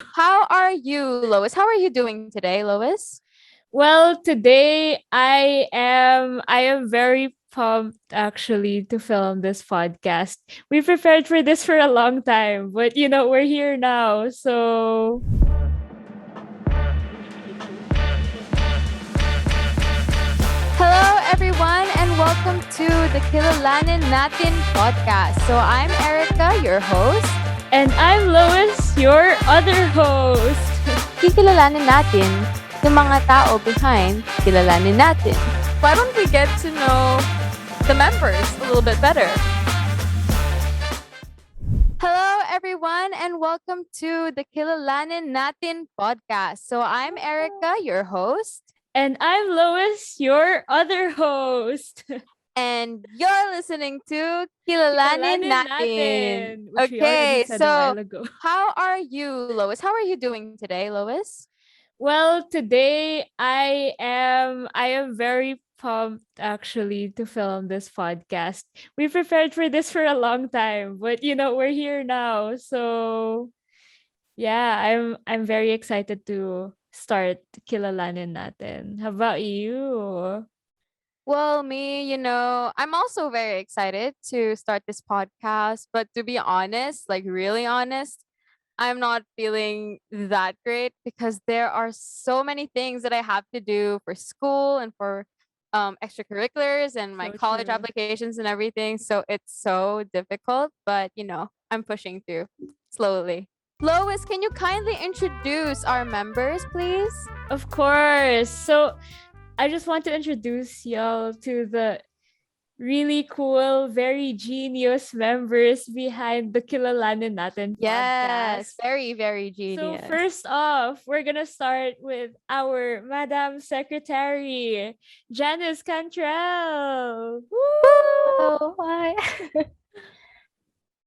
How are you, Lois? How are you doing today, Lois? Well, today I am very pumped actually to film this podcast. We prepared for this for a long time, but we're here now. So, Hello, everyone, and welcome to the Kilalanin Natin podcast. So I'm Erica, your host. and I'm Lois, your other host. Kikilalanin natin yung mga tao behind Kilalanin Natin. Why don't we get to know the members a little bit better? Hello, everyone, and welcome to the Kilalanin Natin podcast. So I'm Erica, your host. And I'm Lois, your other host. And you're listening to Kilalanin Kilalanin Natin. natin, which we already Okay, said a so while ago. how are you, Lois? How are you doing today, Lois? Well, today I am very pumped actually to film this podcast. We prepared for this for a long time, but we're here now. So, yeah, I'm very excited to start Kilalanin Natin. How about you? Well, I'm also very excited to start this podcast, but to be honest, like really honest, I'm not feeling that great because there are so many things that I have to do for school and for extracurriculars and my So college true. applications and everything. So it's so difficult, but I'm pushing through slowly. Lois, can you kindly introduce our members, please? Of course. So, I just want to introduce y'all to the really cool, very genius members behind the Kilalanin Natin Yes, podcast. very, very So genius. first off, we're gonna start with our Madam Secretary, Janice Cantrell. Woo! Hello, hi.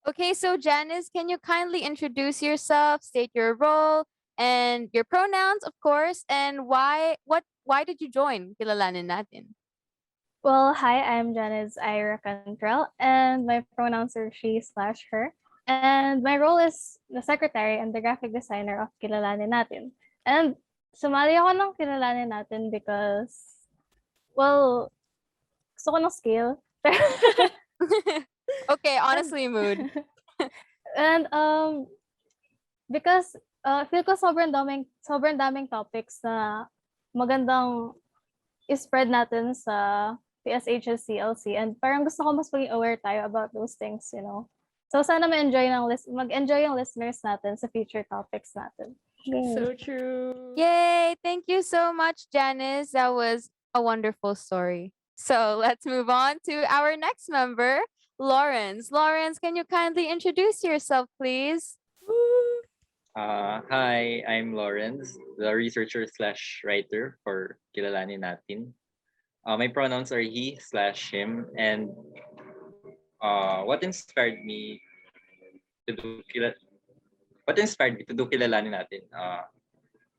Okay, so Janice, can you kindly introduce yourself, state your role and your pronouns, of course, and why did you join Kilalanin Natin? Well, hi, I'm Janice Ira Cantrell, and my pronouns are she/her. And my role is the secretary and the graphic designer of Kilalanin Natin. And sumali ako ng Kilalanin Natin because, well, gusto ko ng skill. Okay, and, honestly, mood. and because feel ko sobrang daming topics na magandang i-spread natin sa PSHS CLC, and parang gusto ko mas maging aware tayo about those things, you know. So sana mag-enjoy yung listeners natin sa future topics natin. Yay. So true. Yay! Thank you so much, Janice. That was a wonderful story. So let's move on to our next member, Lawrence. Lawrence, can you kindly introduce yourself, please? Woo! Hi, I'm Lawrence, the researcher slash writer for Kilalanin Natin. My pronouns are he slash him, and what inspired me to do Kilalanin Natin?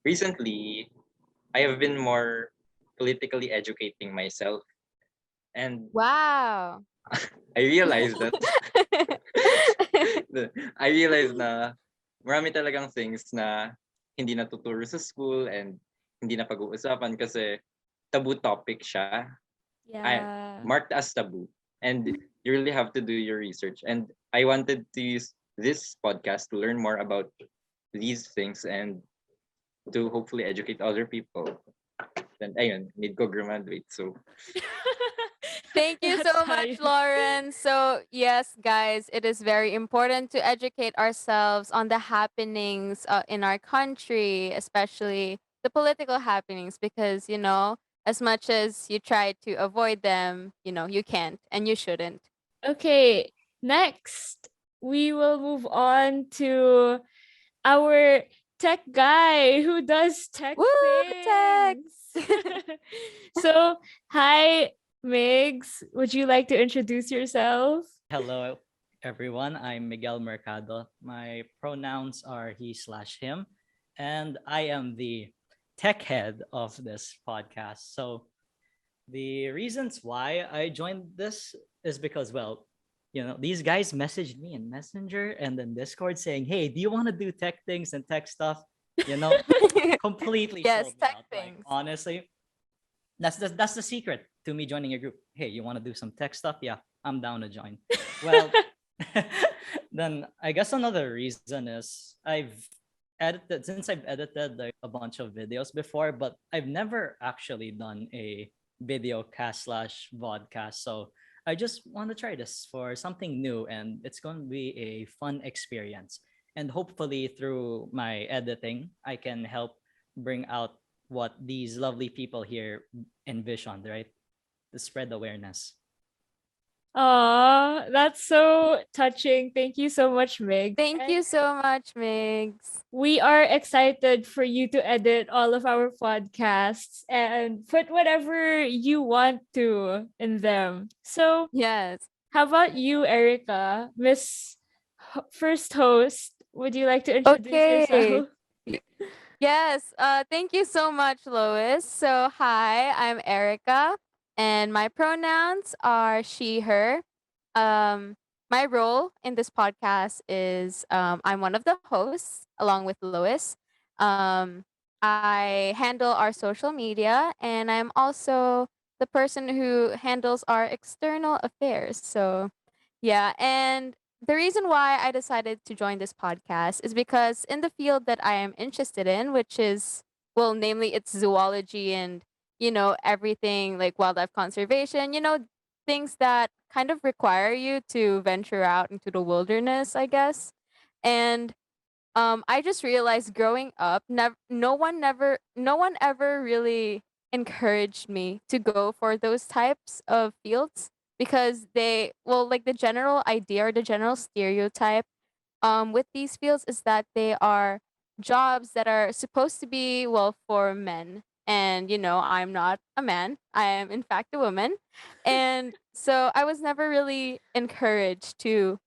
Recently, I have been more politically educating myself, and Wow. I realized that I realized na marami talagang things na hindi natuturo sa school and hindi na pag-uusapan kasi taboo topic siya. Yeah. Marked as taboo. And you really have to do your research. And I wanted to use this podcast to learn more about these things and to hopefully educate other people. Then ayun, need ko graduate. So Thank you That's so much, high. Lauren. So, yes, guys, it is very important to educate ourselves on the happenings in our country, especially the political happenings, because, as much as you try to avoid them, you can't and you shouldn't. Okay, next we will move on to our tech guy who does tech Woo, tech! things. So, hi, Migs. Would you like to introduce yourself? Hello, everyone. I'm Miguel Mercado. My pronouns are he/him, and I am the tech head of this podcast. So, the reasons why I joined this is because, well, these guys messaged me in Messenger and then Discord saying, "Hey, do you want to do tech things and tech stuff?" You know, completely Yes, sold me tech out. Like things. honestly, that's the secret to me joining a group. Hey, you want to do some tech stuff? Yeah, I'm down to join. Well, then I guess another reason is I've edited like a bunch of videos before, but I've never actually done a video cast slash vodcast. So I just want to try this for something new, and it's going to be a fun experience. And hopefully, through my editing, I can help bring out what these lovely people here envisioned, right? To spread awareness. Aw, that's so touching. Thank you so much, Meg. Thank And you so much, Migs. we are excited for you to edit all of our podcasts and put whatever you want to in them. So, Yes. how about you, Erica, First Host? Would you like to introduce Okay. yourself? Y- Yes. Thank you so much, Lois. So, hi, I'm Erica, and my pronouns are she, her. Um, my role in this podcast is I'm one of the hosts along with Lois. Um, I handle our social media, and I'm also the person who handles our external affairs. So, yeah, and the reason why I decided to join this podcast is because in the field that I am interested in, which is, well, namely it's zoology and, everything like wildlife conservation, things that kind of require you to venture out into the wilderness, I guess. And I just realized growing up, no one ever really encouraged me to go for those types of fields because like the general idea or the general stereotype with these fields is that they are jobs that are supposed to be, well, for men. And, I'm not a man. I am, in fact, a woman. And so I was never really encouraged to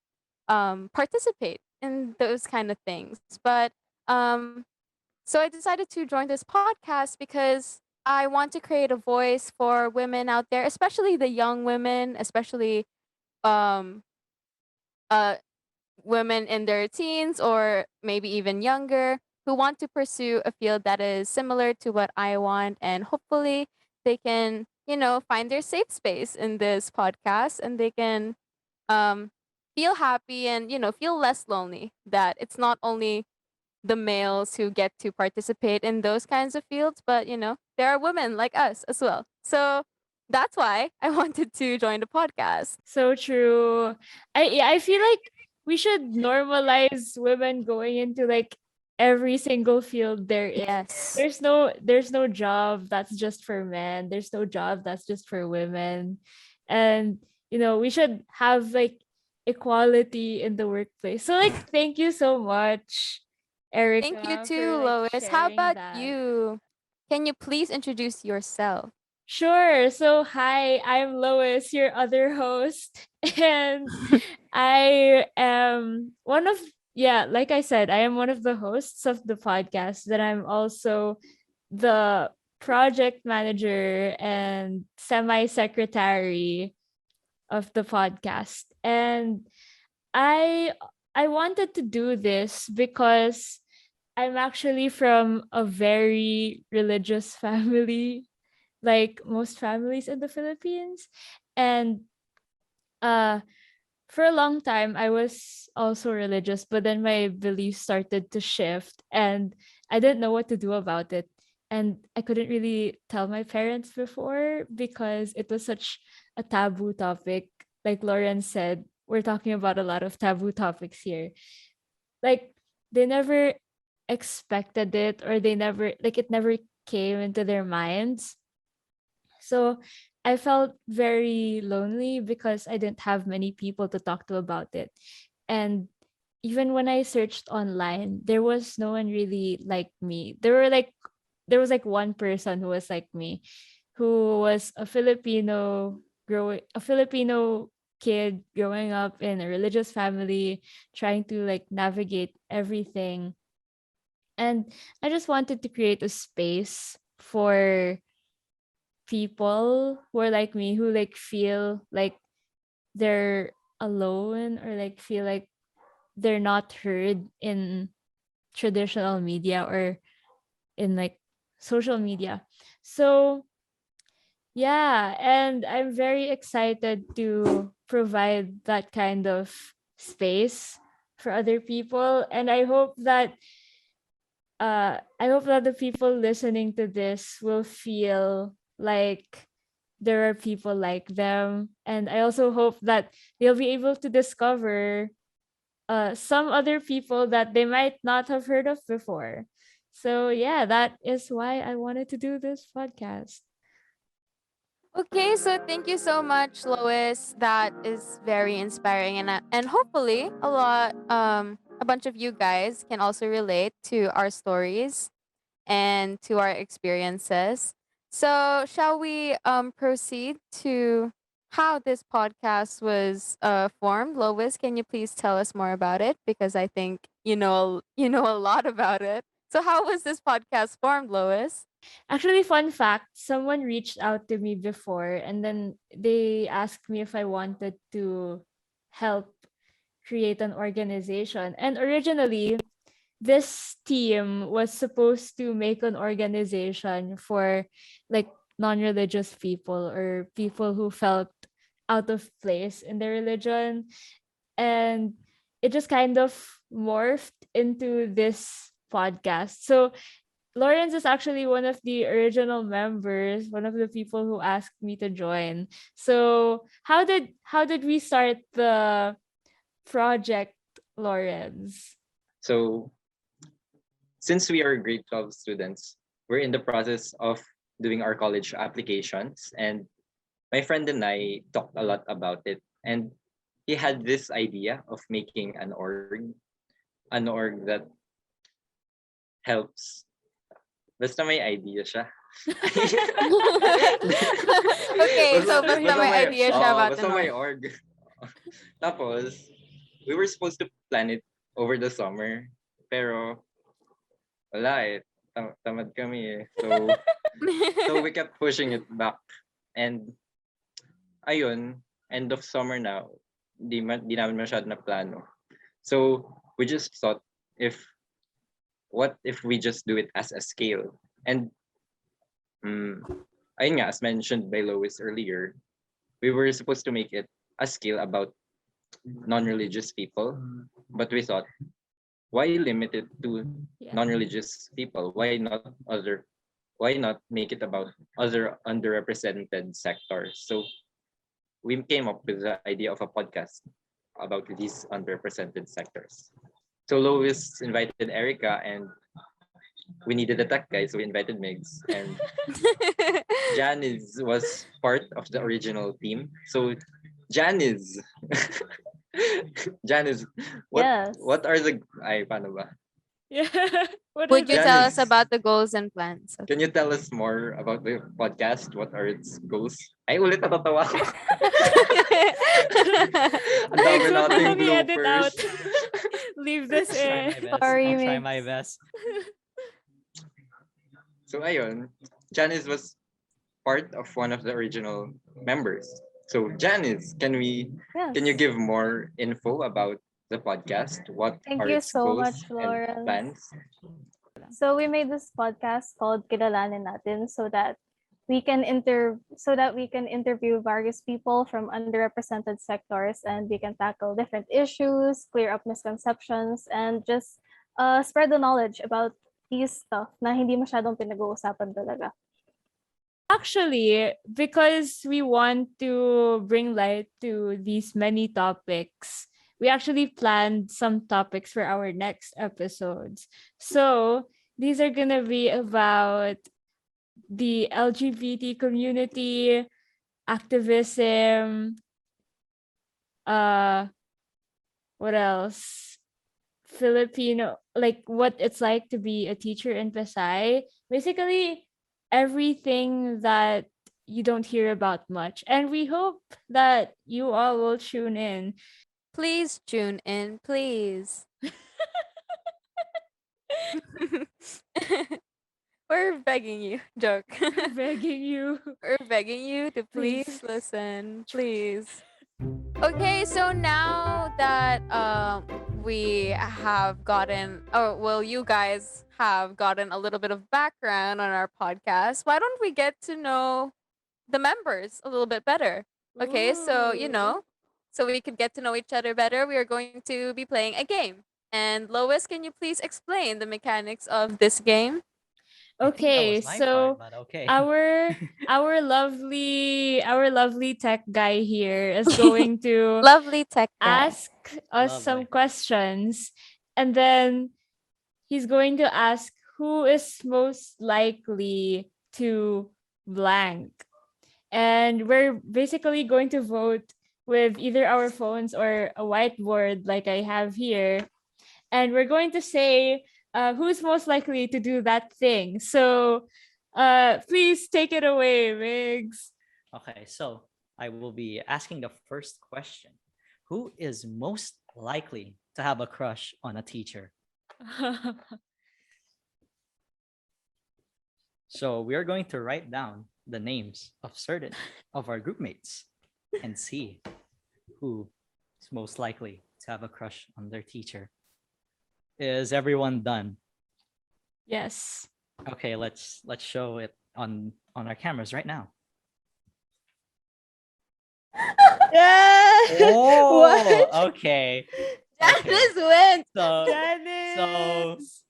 participate in those kind of things. But um, so I decided to join this podcast because I want to create a voice for women out there, especially the young women, especially um, uh, women in their teens or maybe even younger who want to pursue a field that is similar to what I want. And hopefully they can, find their safe space in this podcast and they can um, feel happy and, feel less lonely that it's not only the males who get to participate in those kinds of fields, but, there are women like us as well. So that's why I wanted to join the podcast. So true. I feel like we should normalize women going into like every single field there is. Yes. There's no job that's just for men. There's no job that's just for women. And we should have like equality in the workplace. So like thank you so much, Thank you Erica, for too, like Lois. How sharing about that. you? Can you please introduce yourself? Sure. So, hi, I'm Lois, your other host. And I am like I said, I am one of the hosts of the podcast, that I'm also the project manager and semi secretary of the podcast. And I I wanted to do this because I'm actually from a very religious family, like most families in the Philippines. And uh for a long time I was also religious, but then my beliefs started to shift and I didn't know what to do about it. And I couldn't really tell my parents before because it was such a taboo topic. Like Lauren said, we're talking about a lot of taboo topics here. Like they never expected it, or they never, like, it never came into their minds. So I felt very lonely because I didn't have many people to talk to about it. And even when I searched online, there was no one really like me. There was like one person who was like me, who was a Filipino kid growing up in a religious family, trying to like navigate everything. And I just wanted to create a space for people who are like me, who like feel like they're alone or like feel like they're not heard in traditional media or in like social media. So yeah, and I'm very excited to provide that kind of space for other people, and I hope that the people listening to this will feel like there are people like them, and I also hope that they'll be able to discover some other people that they might not have heard of before. So yeah, that is why I wanted to do this podcast. Okay, so thank you so much, Lois. That is very inspiring, and hopefully a bunch of you guys can also relate to our stories and to our experiences. So, shall we proceed to how this podcast was formed? Lois, can you please tell us more about it? Because I think you know a lot about it. So, how was this podcast formed, Lois? Actually, fun fact, someone reached out to me before and then they asked me if I wanted to help create an organization. And originally, this team was supposed to make an organization for like non-religious people or people who felt out of place in their religion, and it just kind of morphed into this podcast. So Lawrence is actually one of the original members, one of the people who asked me to join. So how did we start the project, Lawrence? So since we are grade 12 students, we're in the process of doing our college applications, and my friend and I talked a lot about it, and he had this idea of making an org that helps. Basta may idea siya. Okay, basta, so Basta may basta basta may may, idea siya about basta the may North. org. Tapos, we were supposed to plan it over the summer, pero wala eh. Tamad kami eh. So we kept pushing it back. And ayun, end of summer na, di namin masyado na plano. So we just thought, if what if we just do it as a scale? And ayun nga, as mentioned by Lois earlier, we were supposed to make it a scale about non-religious people, but we thought, why limit it to Yeah. non-religious people? Why not make it about other underrepresented sectors? So we came up with the idea of a podcast about these underrepresented sectors. So Lois invited Erica, and we needed a tech guy, so we invited Migs, and Janice was part of the original team. So Janice, Janice, Yes. what are the paano ba? Yeah. What are Would you the tell us Janice, about the goals and plans? can you tell us more about the podcast? What are its goals? Ay, ulit natatawa ako. Ang dami Migs, what nating will we edit bloopers. out? Leave this I'll try in. my best. Sorry, I'll try Mix. my best. So ayun, Janice was part of one of the original members. So Janice, can you Yes. give more info about the podcast? What Thank are you its so goals much, and Lawrence. plans? So we made this podcast called Kilalanin Natin so that we can interview various people from underrepresented sectors, and we can tackle different issues, clear up misconceptions, and just spread the knowledge about these stuff na hindi masyadong pinag-uusapan talaga. Actually, because we want to bring light to these many topics, we actually planned some topics for our next episodes. So these are gonna be about the LGBT community, activism, uh what else? Filipino, like what it's like to be a teacher in Pasay. Basically, everything that you don't hear about much. And we hope that you all will tune in. Please tune in, please. We're begging you. Joke. Begging you. We're begging you to please Please. listen. Please. Okay, so now that we have gotten, oh well, you guys have gotten a little bit of background on our podcast. Why don't we get to know the members a little bit better? Okay, so Ooh. so we could get to know each other better. We are going to be playing a game. And Lois, can you please explain the mechanics of this game? I think that Okay, was my part, so but okay. our lovely tech guy here is going to Lovely tech guy. ask us some Lovely. questions, and then he's going to ask who is most likely to blank. And we're basically going to vote with either our phones or a whiteboard like I have here. And we're going to say who's most likely to do that thing. So please take it away, Migs. Okay, so I will be asking the first question. Who is most likely to have a crush on a teacher? So we are going to write down the names of certain of our group mates and see who is most likely to have a crush on their teacher. Is everyone done? Yes. Okay, let's show it on our cameras right now. Yeah. Oh, okay. Janice wins. So Janice.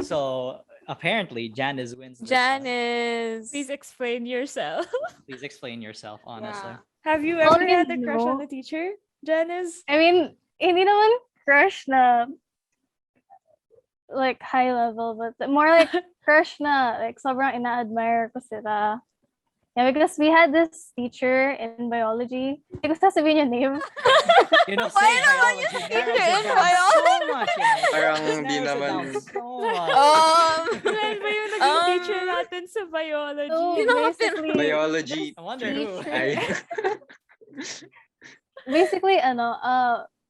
so apparently Janice wins this one. Janice. Please explain yourself. Please explain yourself, honestly. Yeah. Have you Well, ever you had a crush on know- a teacher, Janice? I mean, hindi naman crush na like high level, but more like crush na like sobrang ina-admire ko sila. Yeah, because we had this teacher in biology. Hindi ko sasabihin yung name. You know, Why saying naman biology yung narrows teacher it in down so biology? much. You know? Parang It hindi narrows it down naman. so much. Ilan ba yung naging teacher Um, natin sa biology? So You know, basically, Biology. I wonder who. Ay. basically,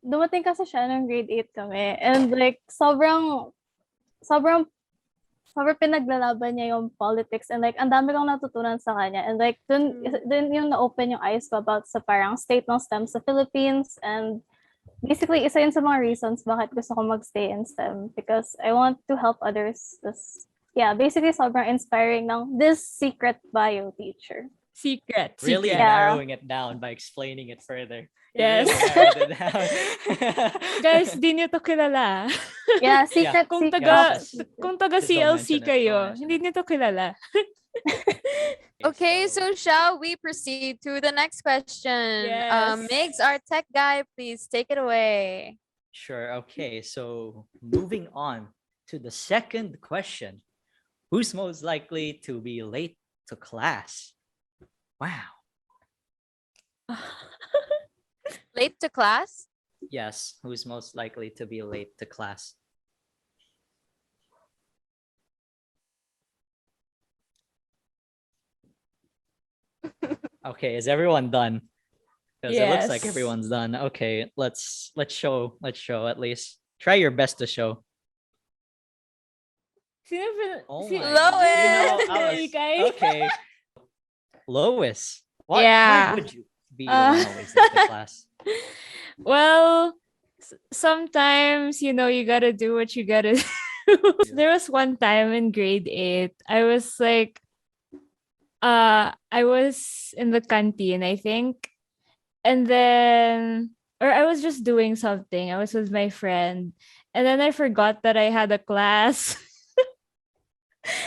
dumating kasi siya nung grade 8 kami. And like, sobrang pinaglalaban niya yung politics, and like ang dami kong natutunan sa kanya, and like dun yung na-open yung eyes ko about sa parang state ng STEM sa Philippines. And basically isa yun sa mga reasons bakit gusto ko magstay in STEM, because I want to help others. Yeah, basically sobrang inspiring ng this secret bio teacher. Secret. Really Yeah. narrowing it down by explaining it further. You Yes. really narrowed it down. Guys, di niyo to kilala. Yeah, secret. Kung secret. taga Yes. kung taga Just don't CLC mention it, don't kayo, mention hindi it. niyo to kilala. Okay, so shall we proceed to the next question? Yes. Migs, our tech guy, please take it away. Sure. Okay. So moving on to the second question. Who's most likely to be late to class? Wow. Late to class? Yes. Who's most likely to be late to class? Okay. Is everyone done? Because it looks like Yes. everyone's done. Okay. Let's show at least. Try your best to show. Sino ba- Oh si- my Lois! You know, Ikay. okay. Lois. Why Yeah. would you be the one always late to class? Well, sometimes you gotta do what you gotta do. There was one time in grade 8, I was like, I was in the canteen, I think, and then, or I was just doing something. I was with my friend, and then I forgot that I had a class.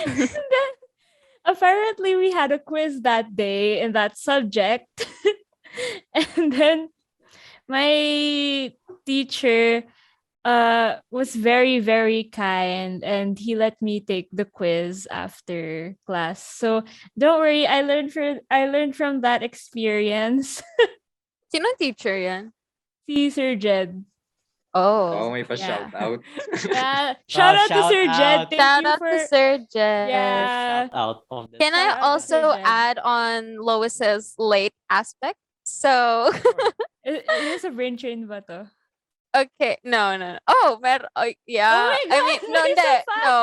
And then apparently we had a quiz that day in that subject. And then my teacher was very, very kind, and he let me take the quiz after class. So don't worry, I learned from that experience. Sino teacher yan? Si Sir Jed. Oh, Oh. may pa-shout out. Yeah. Shout out to shout Sir Jed. out. Thank Shout you out for to Sir Jess. Yeah. Out of this. Can Shout I out to Sir also Jed. add on Lois's late aspect? So, It is a brain train ba to? okay. No. Oh, yeah. my I mean, God, no, why so hindi. fast? No.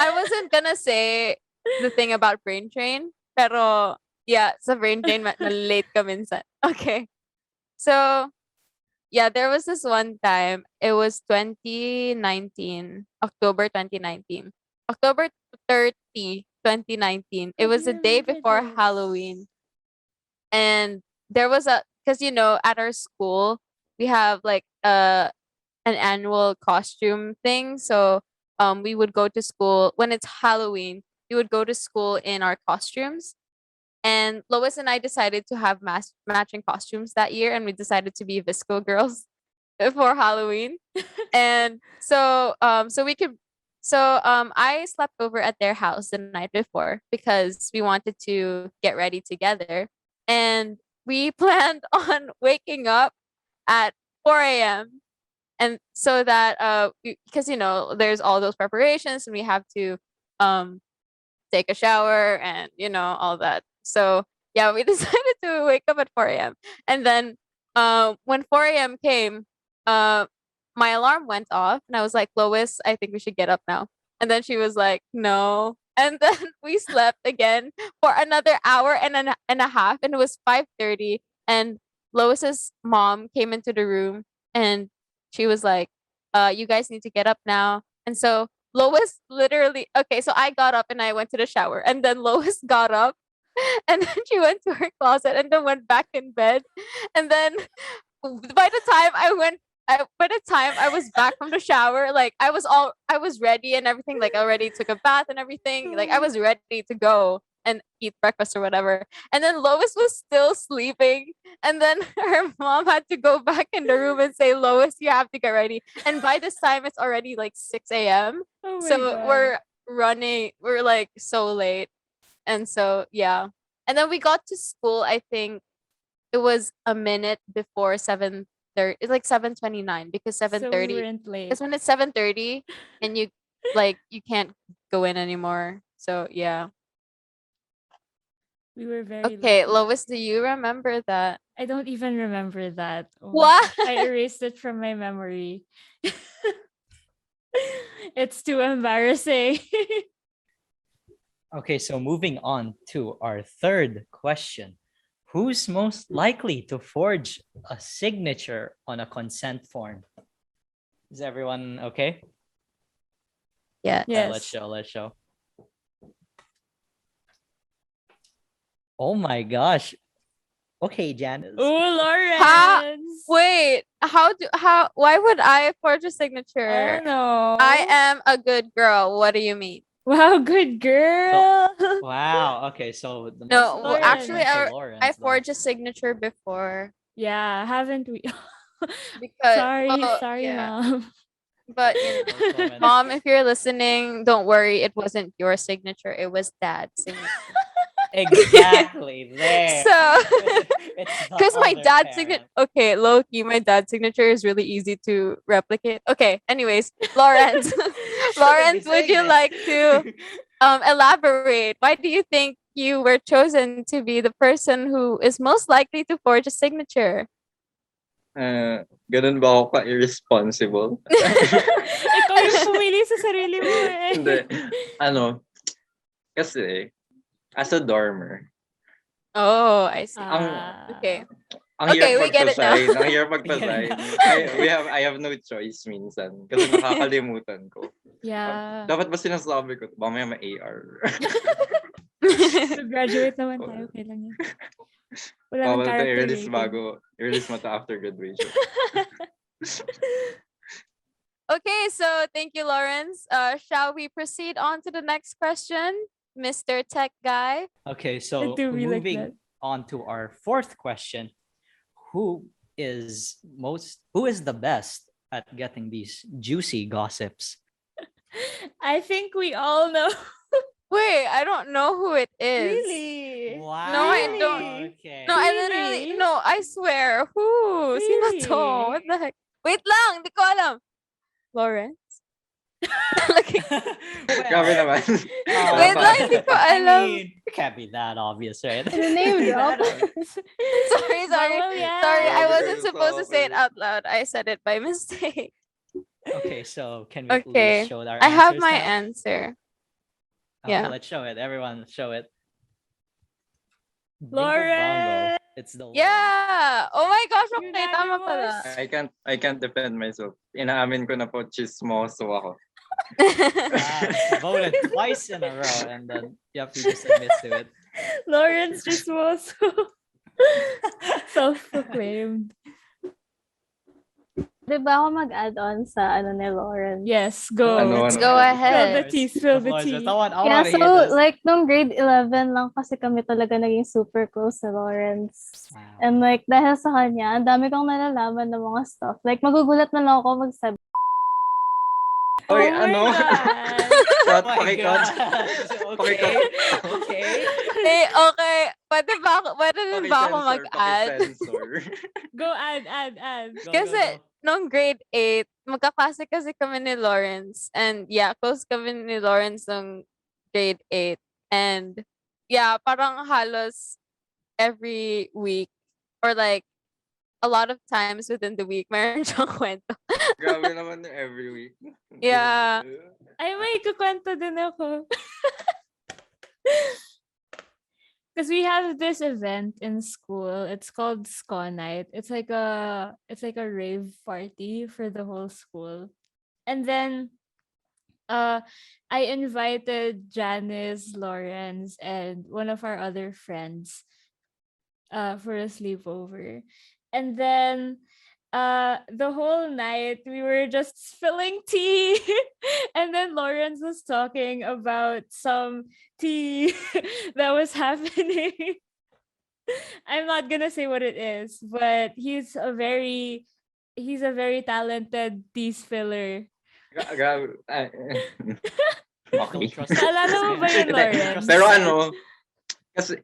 I wasn't gonna say the thing about brain train, pero Yeah, sa brain drain, late ka minsan. Okay. So, yeah, there was this one time. It was 2019, October 2019. October 30, 2019. It Oh, do was you the day remember before this? Halloween. And there was because at our school we have like an annual costume thing. So we would go to school when it's Halloween. We would go to school in our costumes. And Lois and I decided to have matching costumes that year, and we decided to be Visco girls for Halloween. And I slept over at their house the night before because we wanted to get ready together. And we planned on waking up at 4 a.m. And so that because there's all those preparations and we have to um take a shower and all that. So yeah, we decided to wake up at 4 a.m. And then when 4 a.m. came, uh my alarm went off and I was like, Lois, I think we should get up now. And then she was like, no. And then we slept again for another hour and a half, and it was 5:30. And Lois's mom came into the room and she was like, you guys need to get up now. And so Lois literally, okay, so I got up and I went to the shower, and then Lois got up and then she went to her closet and then went back in bed. And then by the time by the time I was back from the shower, like I was ready and everything, like I already took a bath and everything, like I was ready to go and eat breakfast or whatever. And then Lois was still sleeping, and then her mom had to go back in the room and say, Lois, you have to get ready. And by this time it's already like 6 a.m. Oh my So god. we're like so late. And so yeah. And then we got to school, I think it was a minute before 7:30. It's like 7:29 because So we 7:30. weren't late. Because when it's 7:30 and you can't go in anymore. So yeah. We were very Okay, lucky. Lois, do you remember that? I don't even remember that. Oh my What? gosh. I erased it from my memory. It's too embarrassing. Okay, so moving on to our third question. Who's most likely to forge a signature on a consent form? Is everyone okay? Yeah. Let's Yes. show, let's show. Oh my gosh. Okay, Janice. Oh, How? Lawrence. Wait, why would I forge a I signature? don't know. I am a good girl. What do you mean? Wow, good girl. Wow. Okay, so the most No, important actually, went to I Lawrence, though. forged a signature before Yeah, haven't we? because sorry, yeah, mom. but Most women- Mom, if you're listening, don't worry. It wasn't your signature. It was Dad's signature. Exactly there. So, It's the because my other dad's signature, parent. okay, low key, my dad's signature is really easy to replicate. Okay, anyways, Lawrence, Shouldn't be Lawrence, would saying you this. like to elaborate? Why do you think you were chosen to be the person who is most likely to forge a signature? Ganun ba ako ka-irresponsible? Ikaw yung pumili sa sarili mo eh. Hindi. Ano, kasi, as a dormer, Oh, I see. Okay. ang Okay, hirap we get it now. magpasign. Ang hirap magpasign. Yeah. I have no choice minsan. Kasi nakakalimutan ko. Yeah. Dapat ba sinasabi ko? Mamaya may AR. So graduate naman tayo. Okay lang yan. Wala nang Bawal to character i-release rating. i-release mo to after graduation. Okay, so thank you, Lawrence. Shall we proceed on to the next question, Mr. Tech Guy? Okay, so do be like moving that. on to our fourth question. Who is the best at getting these juicy gossips? I think we all know. Wait, I don't know who it is. Really? Wow. No, I don't. Okay. No, I literally, Really? no, I swear. Who? Sino to? Really? What the heck? Wait lang, di ko alam. Lawrence? Grabe naman. Wait lang, hindi ko alam. It can't be that obvious, right? The name drop. Sorry. Bawal yan. Sorry, I Grabe wasn't kayo supposed to say it sorry. out loud. I said it by mistake. Okay, so can we Okay, please show our I have answers my now? answer. Okay, yeah. let's show it. Everyone, show it. Bingo Lauren! bongo. It's the Lauren. Yeah! Oh my gosh, okay, tama Unanimous. pala. I can't defend myself. Inaamin ko na po, chismoso ako. Voted twice in a row, and then yep, he just admits to it. Lawrence just was self-proclaimed. Di ba ako mag-add-on sa ano ni Lauren? Yes, go. Ano, Let's ano? go Spill ahead. the tea, spill Of the course, tea. I want Yeah, to hear so this. like nung grade 11 lang kasi kami talaga naging super close ni Lawrence. Wow. And like dahil sa kanya, ang dami kong nalalaman ng mga stuff. Like magugulat na lang ako magsabi. Oy, Oh my ano? God. Cut, Oh my pakicut. God. Okay. Okay. Hey, okay. Pwede din ba ako Pakisensor, mag-add? pakisensor. Go add. Go, Kasi go, go. nung grade 8, magkaklase kasi kami ni Lawrence. And yeah, close kami ni Lawrence nung grade 8. And yeah, parang halos every week or like a lot of times within the week, meron siyang kwento. Grabe naman yung every week. Yeah. Ay, may kukwento din ako. Because we have this event in school. It's called Ska Night. It's like a rave party for the whole school. And then I invited Janice, Lawrence, and one of our other friends for a sleepover. And then the whole night we were just spilling tea. And then Lawrence was talking about some tea that was happening. I'm not gonna say what it is, but he's a very talented tea spiller. Grabe. Don't Okay. trust this Naalala mo ba yun, man. Lawrence? Pero ano, kasi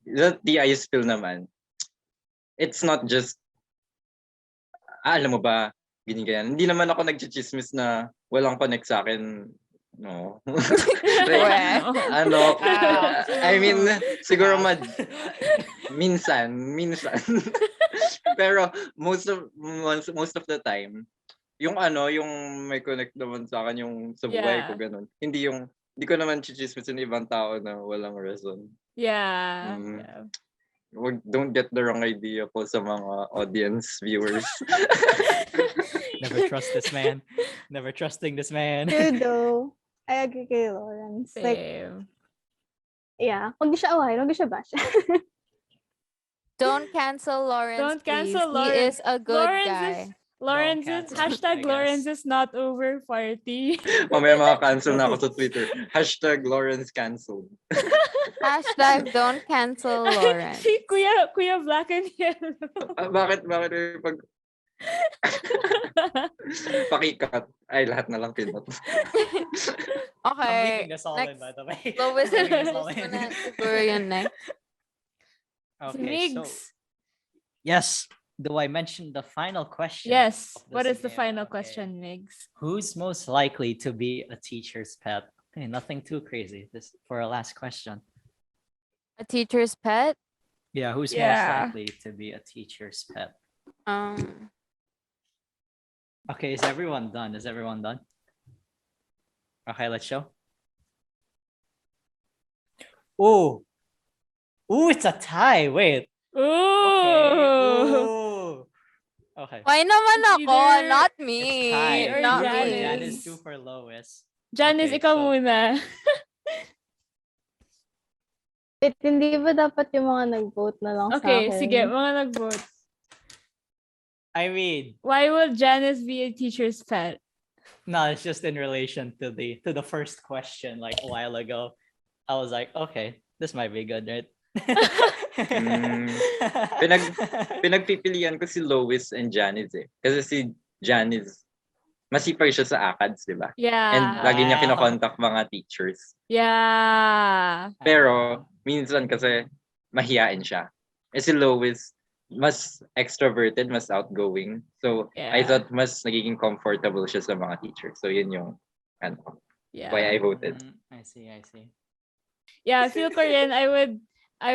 the TI spill naman, it's not just, alam mo ba, ganyan. Hindi naman ako nagchichismis na walang connect sa akin. No. Like, ano, I mean, siguro minsan. Pero most of the time, yung may connect naman sa akin yung sa buhay ko, ganun. Hindi ko naman chichismis yung ibang tao na walang reason. Yeah. Mm. Yeah. Don't get the wrong idea po sa mga audience, viewers. Never trust this man. Never trusting this man. True though. I agree kay Lawrence. Like, Same. yeah. Huwag niyo siya awahin, huwag niyo siya bash. Don't cancel Lawrence, Don't cancel please. Lawrence. He is a good Lawrence guy. Lawrence Don't is cancel, I guess. Lawrence is not over party. Mamaya cancel na ako sa Twitter. #Lawrence canceled. Don't cancel Lawrence. Si Kuya Black and Yellow. Bakit pag pakikat ay lahat na lang pinot. I'm Okay. leaving this all in, Next. by the way. Lowest I'm and leaving this all least in. mo na siguro yun next. Okay, so Migs. yes. Do I mention the final question? Yes. of What this is the game? final Okay. question, Migs? Who's most likely to be a teacher's pet? Okay, nothing too crazy. This for our last question. A teacher's pet? Yeah, who's most Yeah. likely to be a teacher's pet? Okay, is everyone done? Is everyone done? Okay, let's show. Oh, it's a tie. Wait. Ooh. Okay. Ooh. Okay. Why naman It's ako? either- Not It's me. tied. or Not Two for me. Janice, Janice. 2 for Lois. Janice, Okay, ikaw so- muna. Hindi ba dapat yung mga nag-vote na lang sa Okay, akin? sige. Mga nag-vote. I mean, Why would Janice be a teacher's pet? no, it's just in relation to the first question like a while ago. I was like, okay, this might be good, right? Pinagpipilian ko si Lois and Janice eh. Kasi si Janice, masipag siya sa ACADS, di ba? Yeah. And lagi niya Wow. kinokontak mga teachers. Yeah. Pero, minsan kasi, mahiyain siya. Eh si Lois, mas extroverted, mas outgoing. So, I Yeah. thought mas nagiging comfortable siya sa mga teachers. So, yun yung, Yeah. why I voted. I see. Yeah, I feel Korean, I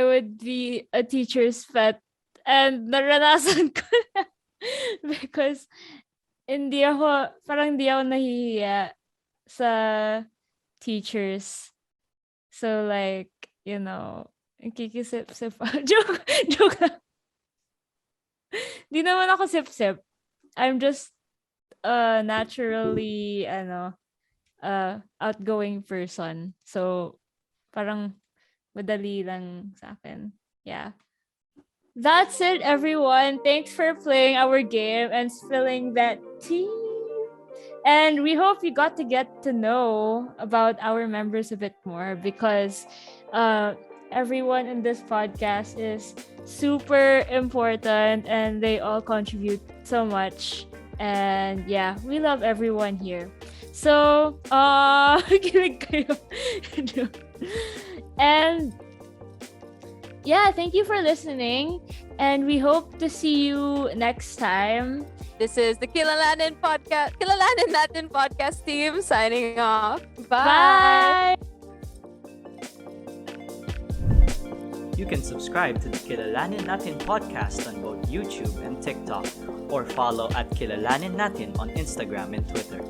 would be a teacher's pet. And naranasan ko na. Because parang hindi ako nahihiya sa teachers. So like, Kikisip-sip. Joke lang. Di naman ako sip-sip. I'm just naturally outgoing person. So parang madali lang sa akin. Yeah. That's it, everyone. Thanks for playing our game and spilling that tea. And we hope you got to get to know about our members a bit more because everyone in this podcast is super important and they all contribute so much. And yeah, we love everyone here. So, kilig kayo. And yeah, thank you for listening. And we hope to see you next time. This is the Kilalanin Natin podcast team signing off. Bye. You can subscribe to the Kilalanin Natin podcast on both YouTube and TikTok, or follow at Kilalanin Natin on Instagram and Twitter.